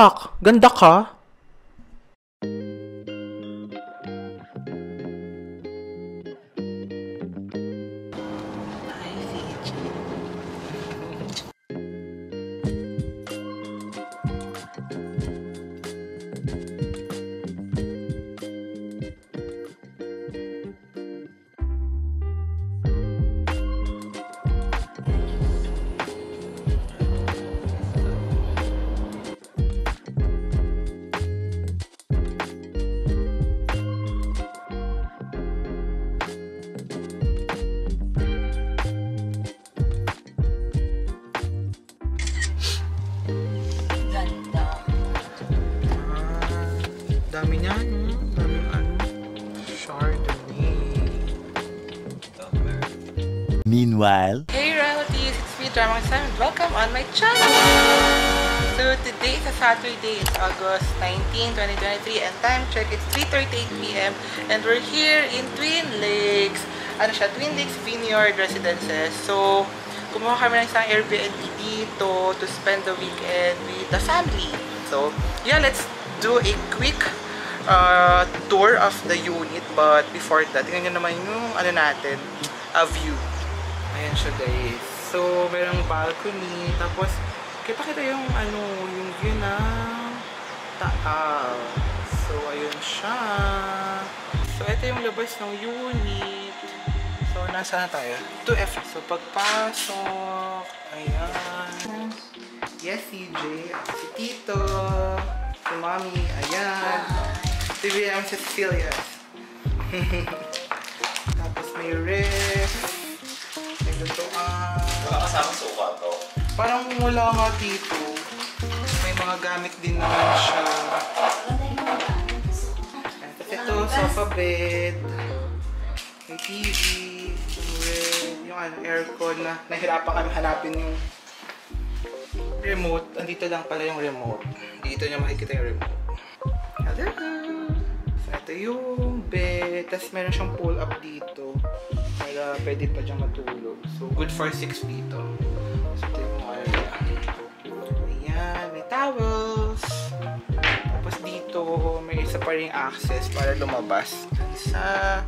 Anak, ganda ka. Dami niya, no? Daming Chardonnay. Meanwhile, hey relatives, it's me, Dramang Sam. Welcome on my channel! So today is a Saturday, it's August 19, 2023, and time check, it's 3:38 p.m. and we're here in Twin Lakes. Ano siya? Twin Lakes Vineyard Residences. So, kumuha kami ng isang Airbnb dito to spend the weekend with the family. So, yeah, let's do a quick tour of the unit, but before that, tingnan nyo naman yung ano natin, a view. Ayan siya guys. So, merong balcony, tapos kita yung ano, yung view na taal. So, ayun siya. So, ito yung labas ng unit. So, nasa na tayo? 2F. So, pagpasok, ayan. Yes, CJ. Si Tito. Si Mommy, ayan. Si VM Cecilia. Tapos may ref. May lutuan. Wala kasama suka to. Parang wala nga dito. May mga gamit din naman siya. Tapos ito, sofa bed. May TV. Yung ano, aircon na nahirapan kami hanapin yung remote. Andito lang pala yung remote. Dito niya makikita yung remote. Hello! So, ito yung bed. Tapos meron siyang pull up dito. Para pwede pa diyang matulog. So, good for 6 dito. So, ito yung ano niya. Ayan, may towels. Tapos dito, may isa pa ring access para lumabas sa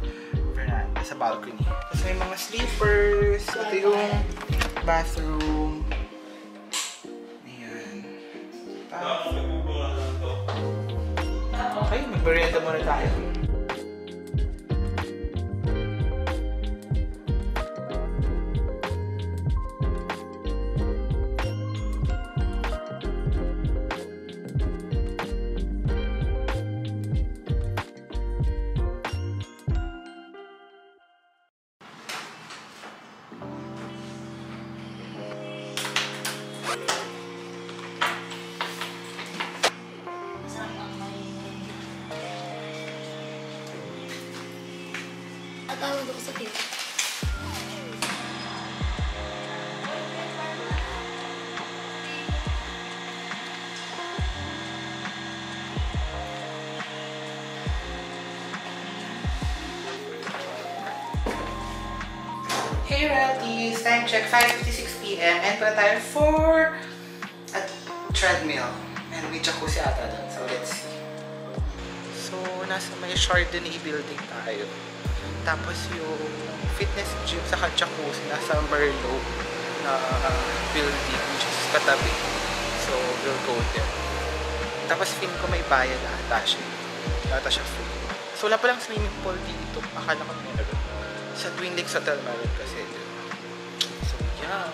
veranda, sa balcony. Tapos may mga sleepers. Ito yung bathroom. Okay, mag-merienda muna tayo. Tawag ako sa tito. Hey relatives! Time check, 5:56 p.m. and pala tayo for a treadmill. And may jacuzzi ata doon. So let's see. So nasa may Chardonnay building tayo. Tapos yung fitness gym sa jacuzzi nasa Merlot na building which is katabi. So we'll go there. Tapos feeling ko may bayad ata siya. Ata siya free. So wala palang swimming pool dito. Akala ko meron. Sa Twin Lakes Hotel meron kasi. So yeah.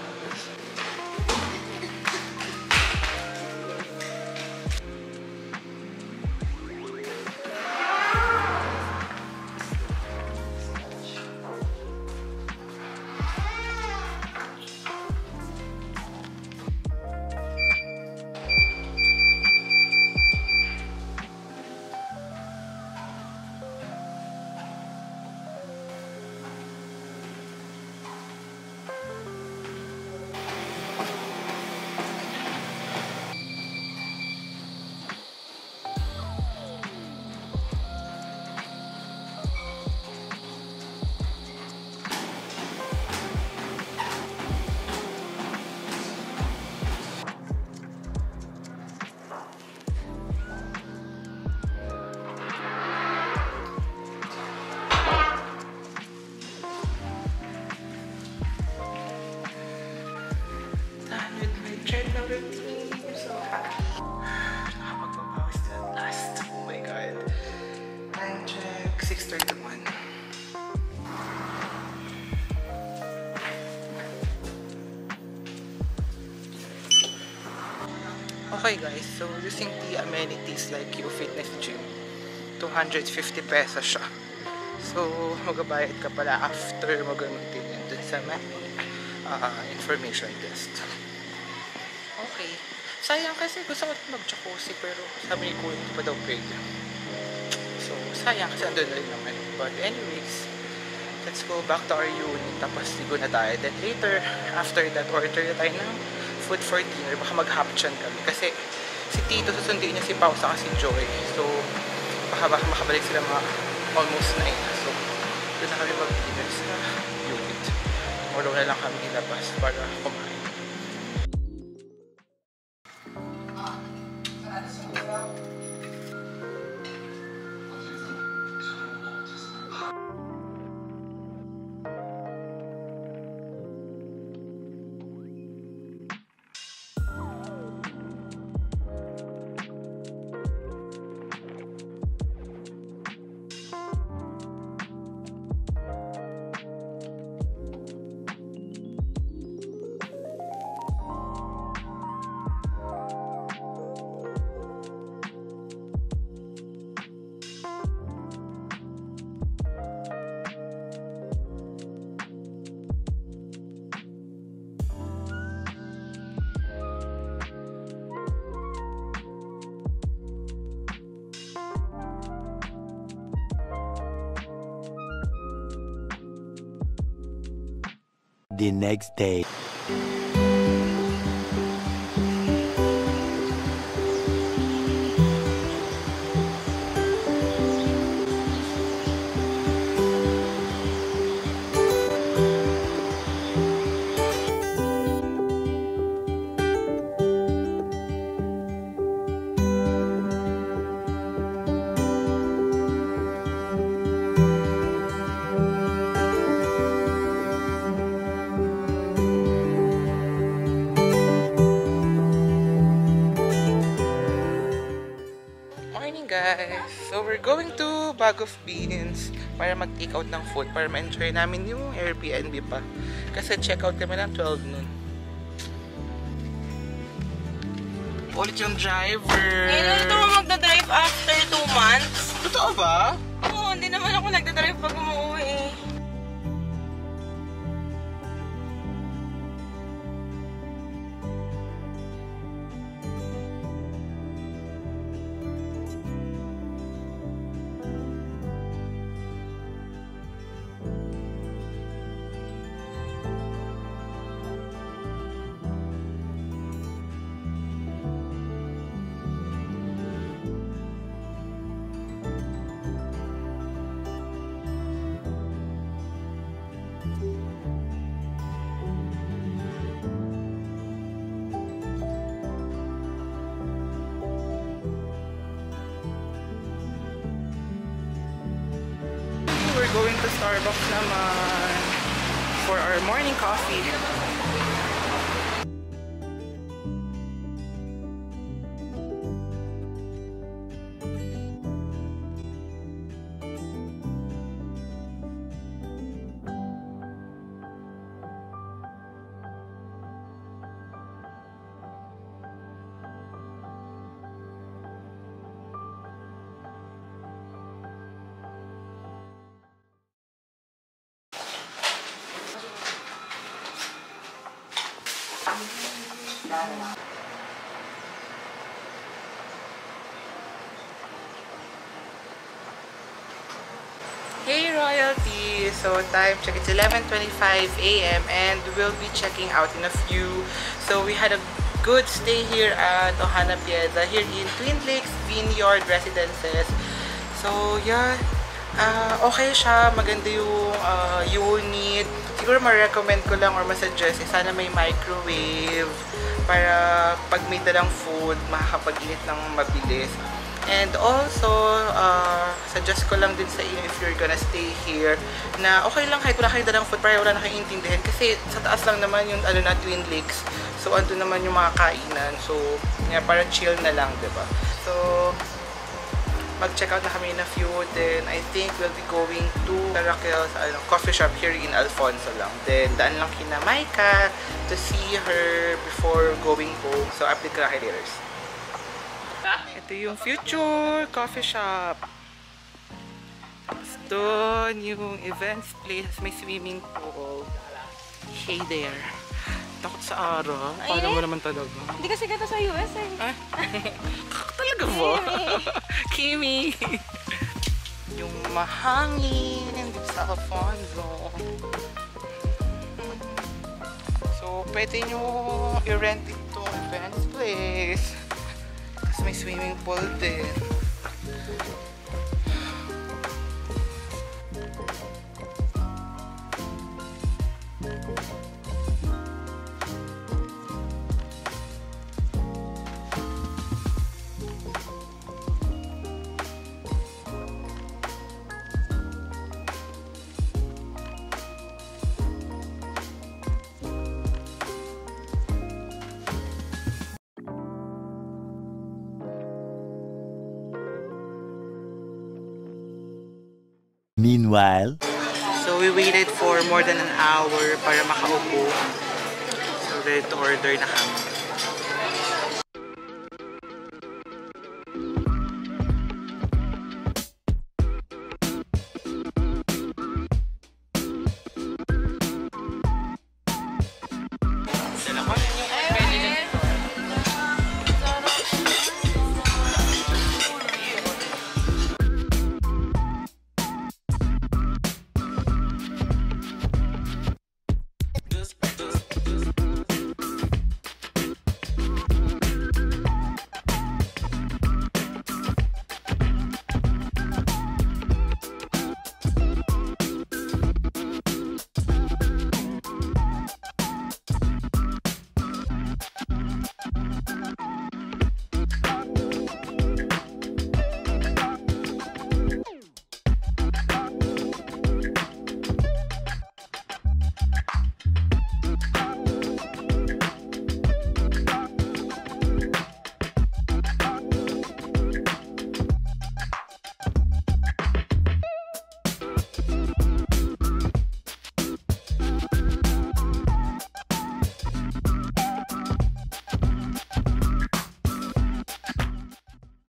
6:31. Okay guys, so using the amenities like Fitness Gym, 250 pesos siya. So, magabayad ka pala after mo gamitin yun dun sa information desk. Okay. Sayang kasi gusto ko mag-jacuzzi pero sabi ni Kuya hindi pa daw pwede. So, sayang kasi andun na rin naman. But anyways, let's go back to our unit tapos ligo na tayo. Then later, after that, order na tayo ng food for dinner. Baka mag-hapchan kami. Kasi si Tito susunduin niya si Pao saka si Joy. So, baka makabalik sila mga almost 9. So, doon na kami mag-dinner sa unit. Tomorrow na lang kami ilabas para kumain. The next day. Guys, so we're going to Bag of Beans para mag-take out ng food para ma-enjoy namin yung Airbnb pa kasi check out kami ng 12 noon. Ulit yung driver. Ngayon ito mo magdadrive after 2 months. Totoo ba? Oo, hindi naman ako nagdadrive pag umuwi. We're going to Starbucks naman for our morning coffee. Hey Royalty! So time check, it's 11:25 a.m. and we'll be checking out in a few. So we had a good stay here at Ohana Piazza here in Twin Lakes Vineyard Residences. So yeah, okay siya, maganda yung unit. Siguro ma-recommend ko lang or ma-suggest sana may microwave para pag may dalang food makakapag-init ng mabilis. And also, suggest ko lang din sa inyo if you're gonna stay here na okay lang kahit wala kayong dalang food para wala na kayong intindihan kasi sa taas lang naman yung Twin Lakes. So ando naman yung mga kainan. So yeah, para chill na lang, 'di ba? So mag-check out na kami na few. Then I think we'll be going to Raquel's coffee shop here in Alfonso lang. Then daan lang kina Maika to see her before going home. So update ka kayo later. Ito yung future coffee shop. Tapos doon yung events place, may swimming pool. Hey there. Takot sa araw. Paano mo naman talaga? Hindi kasi gata sa US eh. Ah? Talaga ba? Kimi! Yung mahangin dito sa Alfonso. So, pwede nyo i-rent itong events place. Kasi may swimming pool din. Meanwhile, So, we waited for more than an hour para makaupo. So, ready to order na kami.